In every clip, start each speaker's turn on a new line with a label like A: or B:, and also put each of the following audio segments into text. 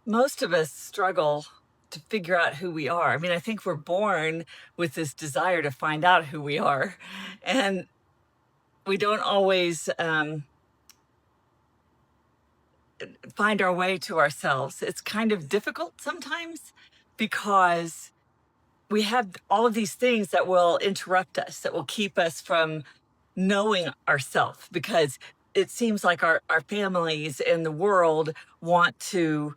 A: Most of us struggle to figure out who we are. I mean, I think we're born with this desire to find out who we are, and we don't always find our way to ourselves. It's kind of difficult sometimes because we have all of these things that will interrupt us, that will keep us from knowing ourselves, because it seems like our families and the world want to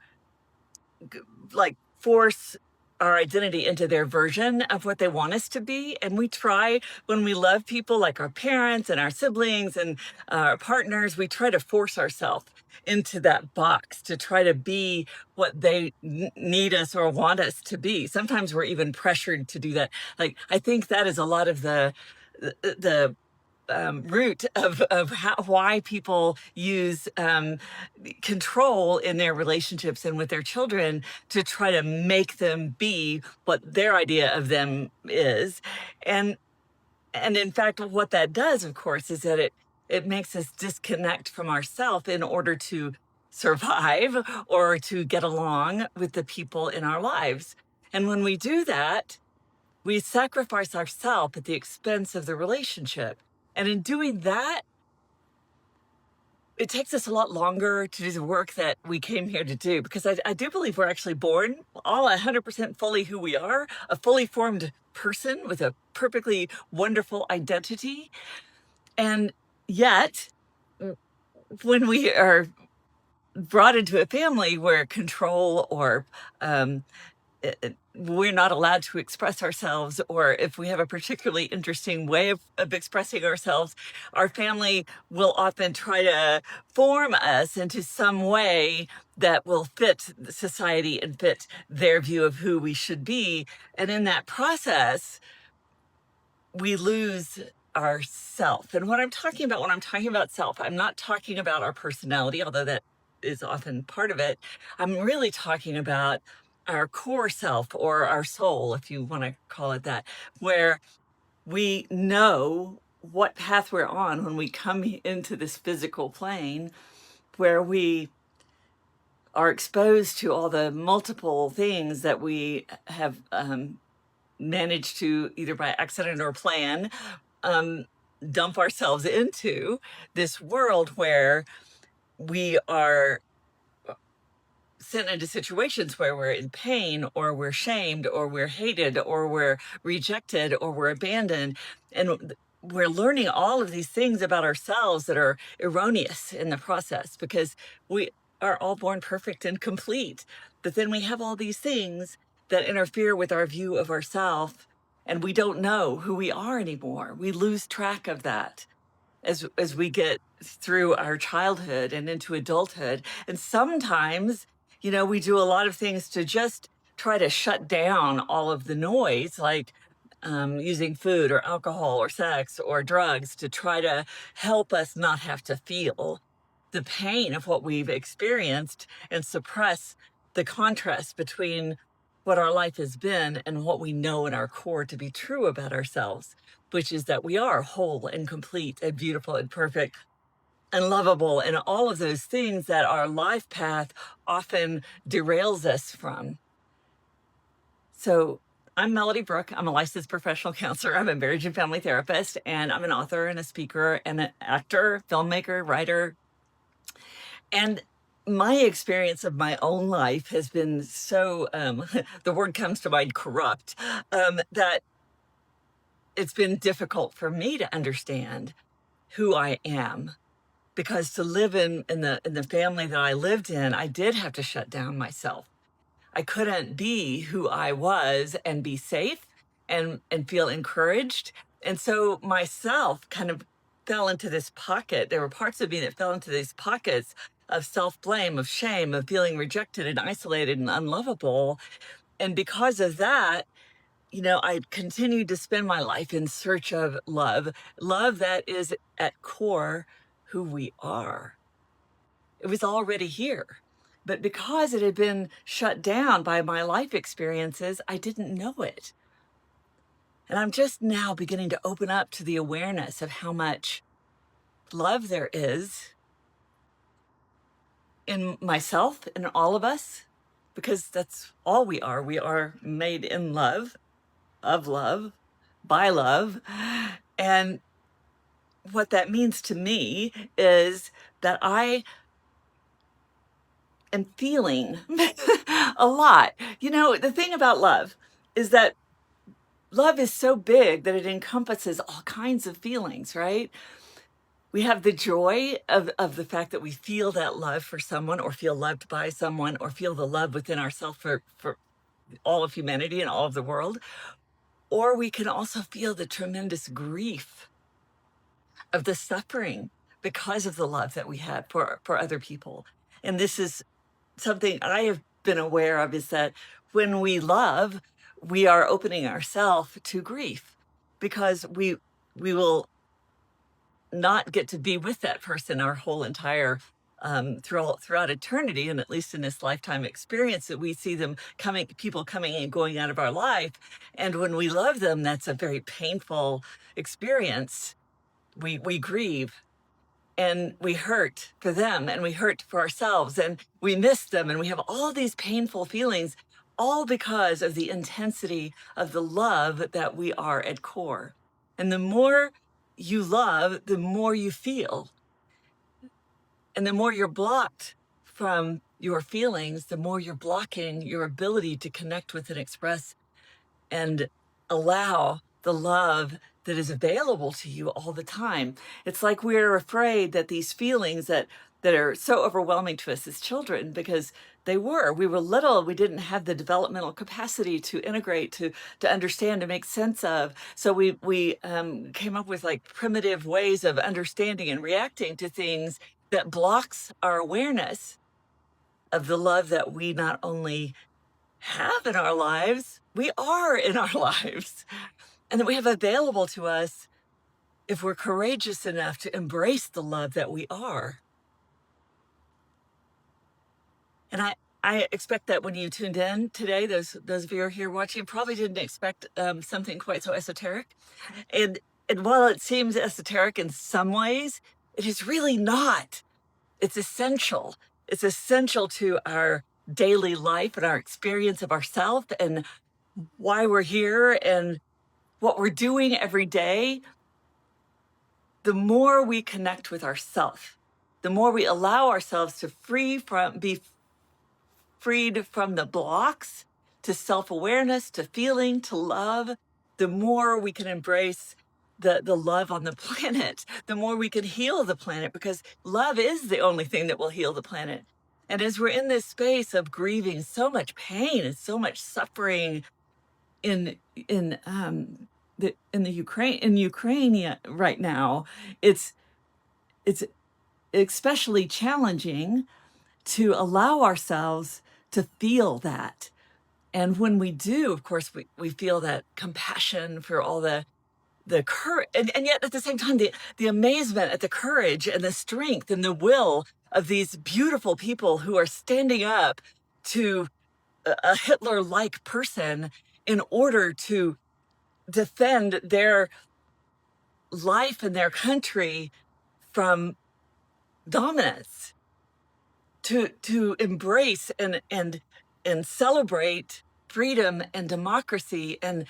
A: like force our identity into their version of what they want us to be. And we try, when we love people like our parents and our siblings and our partners, we try to force ourselves into that box to try to be what they need us or want us to be. Sometimes we're even pressured to do that. Like, I think that is a lot of the root of why people use control in their relationships and with their children, to try to make them be what their idea of them is. And and in fact, what that does, of course, is that it makes us disconnect from ourselves in order to survive or to get along with the people in our lives. And when we do that, we sacrifice ourselves at the expense of the relationship. And in doing that, it takes us a lot longer to do the work that we came here to do, because I do believe we're actually born all 100% fully who we are, a fully formed person with a perfectly wonderful identity. And yet, when we are brought into a family where control or um, we're not allowed to express ourselves, or if we have a particularly interesting way of expressing ourselves, our family will often try to form us into some way that will fit society and fit their view of who we should be. And in that process, we lose our self. And what I'm talking about when I'm talking about self, I'm not talking about our personality, although that is often part of it. I'm really talking about our core self, or our soul, if you want to call it that, where we know what path we're on when we come into this physical plane, where we are exposed to all the multiple things that we have managed to, either by accident or plan, um, dump ourselves into this world where we are sent into situations where we're in pain, or we're shamed, or we're hated, or we're rejected, or we're abandoned. And we're learning all of these things about ourselves that are erroneous in the process, because we are all born perfect and complete. But then we have all these things that interfere with our view of ourselves, and we don't know who we are anymore. We lose track of that as we get through our childhood and into adulthood. And sometimes, we do a lot of things to just try to shut down all of the noise, like using food or alcohol or sex or drugs, to try to help us not have to feel the pain of what we've experienced, and suppress the contrast between what our life has been and what we know in our core to be true about ourselves, which is that we are whole and complete and beautiful and perfect and lovable, and all of those things that our life path often derails us from. So, I'm Melody Brooke. I'm a licensed professional counselor. I'm a marriage and family therapist, and I'm an author and a speaker and an actor, filmmaker, writer. And my experience of my own life has been so, the word comes to mind, corrupt, that it's been difficult for me to understand who I am. Because to live in the family that I lived in, I did have to shut down myself. I couldn't be who I was and be safe and feel encouraged. And so myself kind of fell into this pocket. There were parts of me that fell into these pockets of self-blame, of shame, of feeling rejected and isolated and unlovable. And because of that, I continued to spend my life in search of love, love that is at core who we are. It was already here. But because it had been shut down by my life experiences, I didn't know it. And I'm just now beginning to open up to the awareness of how much love there is in myself and all of us. because that's all we are. We are made in love, of love, by love. And what that means to me is that I am feeling a lot. You know, the thing about love is that love is so big that it encompasses all kinds of feelings, right? We have the joy of the fact that we feel that love for someone, or feel loved by someone, or feel the love within ourselves for all of humanity and all of the world. Or we can also feel the tremendous grief of the suffering because of the love that we have for other people. And this is something I have been aware of, is that when we love, we are opening ourselves to grief, because we will not get to be with that person our whole entire throughout eternity, and at least in this lifetime experience, that we see them coming, people coming and going out of our life. And when we love them, that's a very painful experience. We grieve, and we hurt for them, and we hurt for ourselves, and we miss them, and we have all these painful feelings, all because of the intensity of the love that we are at core. And the more you love, the more you feel. And the more you're blocked from your feelings, the more you're blocking your ability to connect with and express and allow the love that is available to you all the time. It's like we're afraid that these feelings that are so overwhelming to us as children, because we were little, we didn't have the developmental capacity to integrate, to understand, to make sense of. So we came up with like primitive ways of understanding and reacting to things that blocks our awareness of the love that we not only have in our lives, we are in our lives, and that we have available to us if we're courageous enough to embrace the love that we are. And I expect that when you tuned in today, those of you who are here watching probably didn't expect something quite so esoteric. And while it seems esoteric in some ways, it is really not. It's essential. It's essential to our daily life and our experience of ourselves, and why we're here, and what we're doing every day. The more we connect with ourselves, the more we allow ourselves to be freed from the blocks to self-awareness, to feeling, to love, the more we can embrace the love on the planet, the more we can heal the planet, because love is the only thing that will heal the planet. And as we're in this space of grieving so much pain and so much suffering in the Ukraine right now, it's especially challenging to allow ourselves to feel that. And when we do, of course, we feel that compassion for all the courage, and yet at the same time, the amazement at the courage and the strength and the will of these beautiful people who are standing up to a Hitler-like person in order to defend their life and their country from dominance, to embrace and celebrate freedom and democracy, and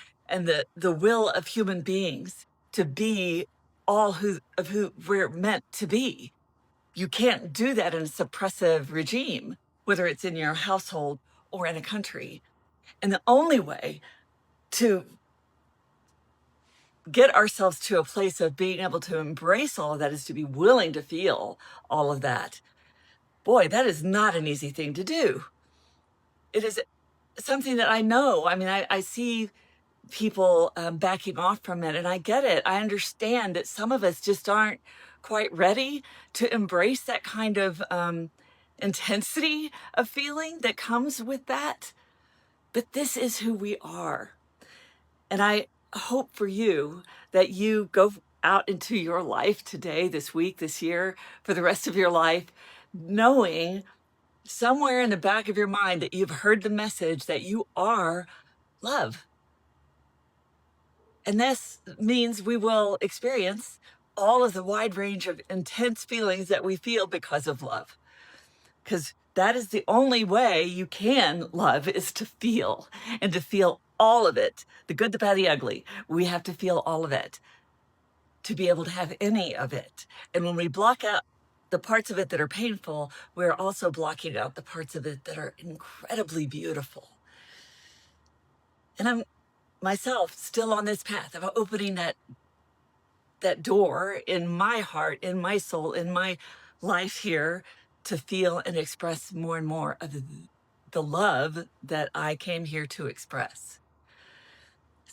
A: the will of human beings to be all who we're meant to be. You can't do that in a suppressive regime, whether it's in your household or in a country. And the only way to get ourselves to a place of being able to embrace all of that is to be willing to feel all of that. Boy, that is not an easy thing to do. It is something that I know. I mean, I see people backing off from it, and I get it. I understand that some of us just aren't quite ready to embrace that kind of intensity of feeling that comes with that. But this is who we are. And I hope for you that you go out into your life today, this week, this year, for the rest of your life, knowing somewhere in the back of your mind that you've heard the message that you are love. And this means we will experience all of the wide range of intense feelings that we feel because of love. Because that is the only way you can love, is to feel, and to feel all of it, the good, the bad, the ugly. We have to feel all of it to be able to have any of it. And when we block out the parts of it that are painful, we're also blocking out the parts of it that are incredibly beautiful. And I'm myself still on this path of opening that door in my heart, in my soul, in my life here, to feel and express more and more of the love that I came here to express.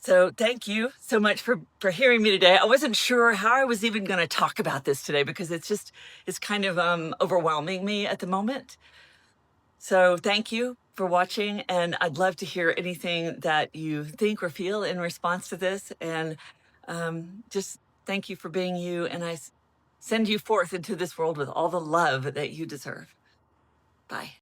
A: So thank you so much for hearing me today. I wasn't sure how I was even going to talk about this today, because it's kind of overwhelming me at the moment. So thank you for watching, and I'd love to hear anything that you think or feel in response to this. And just thank you for being you, and I send you forth into this world with all the love that you deserve. Bye.